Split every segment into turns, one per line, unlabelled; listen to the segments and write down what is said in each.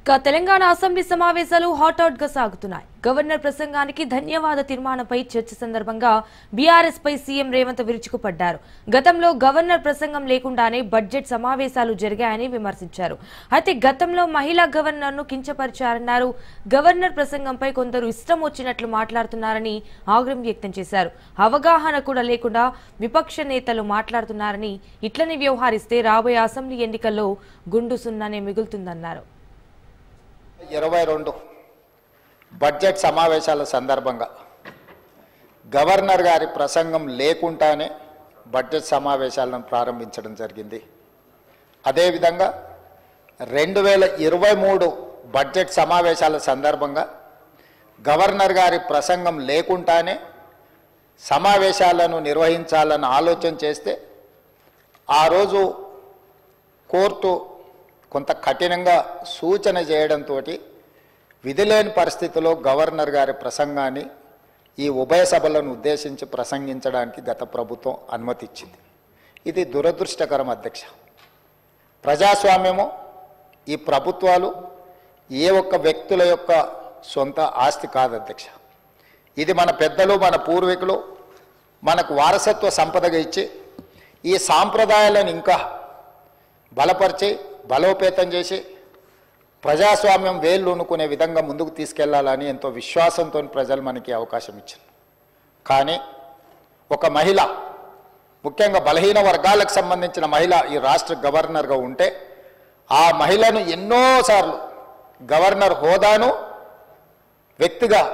Telangana assembly సమావేశాలు hot out గా సాగుతున్నాయి. గవర్నర్ ప్రసంగానికి ధన్యవాద తీర్మానంపై చర్చ సందర్భంగా బీఆర్ఎస్ పై సీఎం రేవంత్ విరుచుకుపడ్డారు. గతంలో గవర్నర్ ప్రసంగం లేకుండానే బడ్జెట్ సమావేశాలు జరిగాయని విమర్శించారు. అయితే గతంలో మహిళా గవర్నర్ ను కించపరిచారన్నారు. గవర్నర్ ప్రసంగంపై కొందరు ఇష్టం వచ్చినట్లు మాట్లాడుతున్నారని ఆగ్రహం వ్యక్తం చేశారు. అవగాహన కూడా లేకుండా విపక్ష నేతలు మాట్లాడుతున్నారని, ఇట్లనే వ్యవహరిస్తే రాబోయే అసెంబ్లీ ఎన్నికల్లో గుండు సున్నానే మిగులుతుందన్నారు.
22 బడ్జెట్ సమావేశాల సందర్భంగా గవర్నర్ గారి ప్రసంగం లేకుండానే బడ్జెట్ సమావేశాలను ప్రారంభించడం జరిగింది. అదేవిధంగా 2023 బడ్జెట్ సమావేశాల సందర్భంగా గవర్నర్ గారి ప్రసంగం లేకుండానే సమావేశాలను నిర్వహించాలని ఆలోచన చేస్తే ఆ రోజు కోర్టు కొంత కఠినంగా సూచన చేయడంతో విధిలేని పరిస్థితిలో గవర్నర్ గారి ప్రసంగాన్ని ఈ ఉభయ సభలను ఉద్దేశించి ప్రసంగించడానికి గత ప్రభుత్వం అనుమతి ఇచ్చింది. ఇది దురదృష్టకరం అధ్యక్ష. ప్రజాస్వామ్యము, ఈ ప్రభుత్వాలు ఏ ఒక్క వ్యక్తుల యొక్క సొంత ఆస్తి కాదు అధ్యక్ష. ఇది మన పెద్దలు, మన పూర్వీకులు మనకు వారసత్వ సంపదగా ఇచ్చి ఈ సాంప్రదాయాలను ఇంకా బలపరిచి బలోపేతం చేసి ప్రజాస్వామ్యం వేళ్ళూనుకునే విధంగా ముందుకు తీసుకెళ్లాలని ఎంతో విశ్వాసంతో ప్రజలు మనకి అవకాశం ఇచ్చారు. కానీ ఒక మహిళ, ముఖ్యంగా బలహీన వర్గాలకు సంబంధించిన మహిళ ఈ రాష్ట్ర గవర్నర్గా ఉంటే ఆ మహిళను ఎన్నోసార్లు గవర్నర్ హోదాను వ్యక్తిగా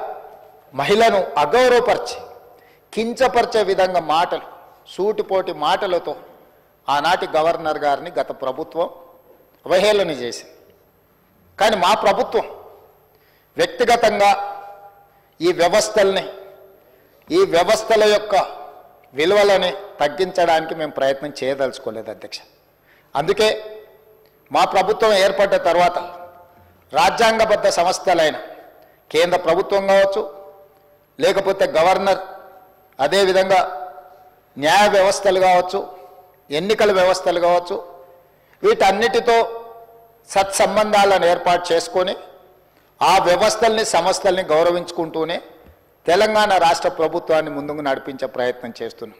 మహిళను అగౌరవపరిచి కించపరిచే విధంగా మాటలు, సూటిపోటి మాటలతో ఆనాటి గవర్నర్ గారిని గత ప్రభుత్వం అవహేళన చేసింది. కానీ మా ప్రభుత్వం వ్యక్తిగతంగా ఈ వ్యవస్థల యొక్క విలువలని తగ్గించడానికి మేము ప్రయత్నం చేయదలుచుకోలేదు అధ్యక్ష. అందుకే మా ప్రభుత్వం ఏర్పడ్డ తర్వాత రాజ్యాంగబద్ధ సంస్థలైన కేంద్ర ప్రభుత్వం కావచ్చు, లేకపోతే గవర్నర్, అదేవిధంగా న్యాయ వ్యవస్థలు కావచ్చు, ఎన్నికల వ్యవస్థలు కావచ్చు, వీటన్నిటితో సత్సంబంధాలను ఏర్పాటు చేసుకొని ఆ వ్యవస్థల్ని, సంస్థల్ని గౌరవించుకుంటూనే తెలంగాణ రాష్ట్ర ప్రభుత్వాన్ని ముందుకు నడిపించే ప్రయత్నం చేస్తున్నాం.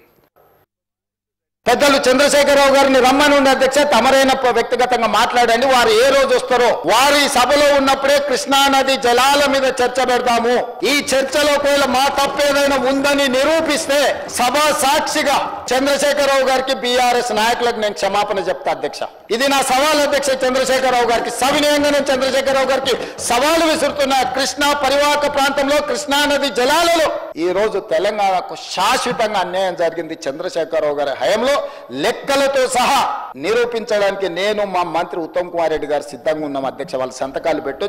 పెద్దలు చంద్రశేఖరరావు గారిని రమ్మనుండి అధ్యక్ష, తమరైన వ్యక్తిగతంగా మాట్లాడండి. వారు ఏ రోజు వస్తారో వారు ఈ సభలో ఉన్నప్పుడే కృష్ణానది జలాల మీద చర్చ పెడతాము. ఈ చర్చలో ఒకవేళ మా తప్పేదైనా ఉందని నిరూపిస్తే సభా సాక్షిగా చంద్రశేఖరరావు గారికి, బీఆర్ఎస్ నాయకులకు నేను క్షమాపణ చెప్తా అధ్యక్ష. ఇది నా సవాల్ అధ్యక్ష. చంద్రశేఖరరావు గారికి సవినయంగా నేను చంద్రశేఖరరావు గారికి సవాలు విసురుతున్నా. కృష్ణా పరివాహక ప్రాంతంలో కృష్ణానది జలాలలో ఈ రోజు తెలంగాణకు శాశ్వతంగా అన్యాయం జరిగింది. చంద్రశేఖరరావు గారి హయాంలో లెక్కలతో సహా నిరూపించడానికి నేను, మా మంత్రి ఉత్తమ్ కుమార్ రెడ్డి గారు సిద్ధంగా ఉన్నాం అధ్యక్ష. వాళ్ళ సంతకాలు పెట్టు.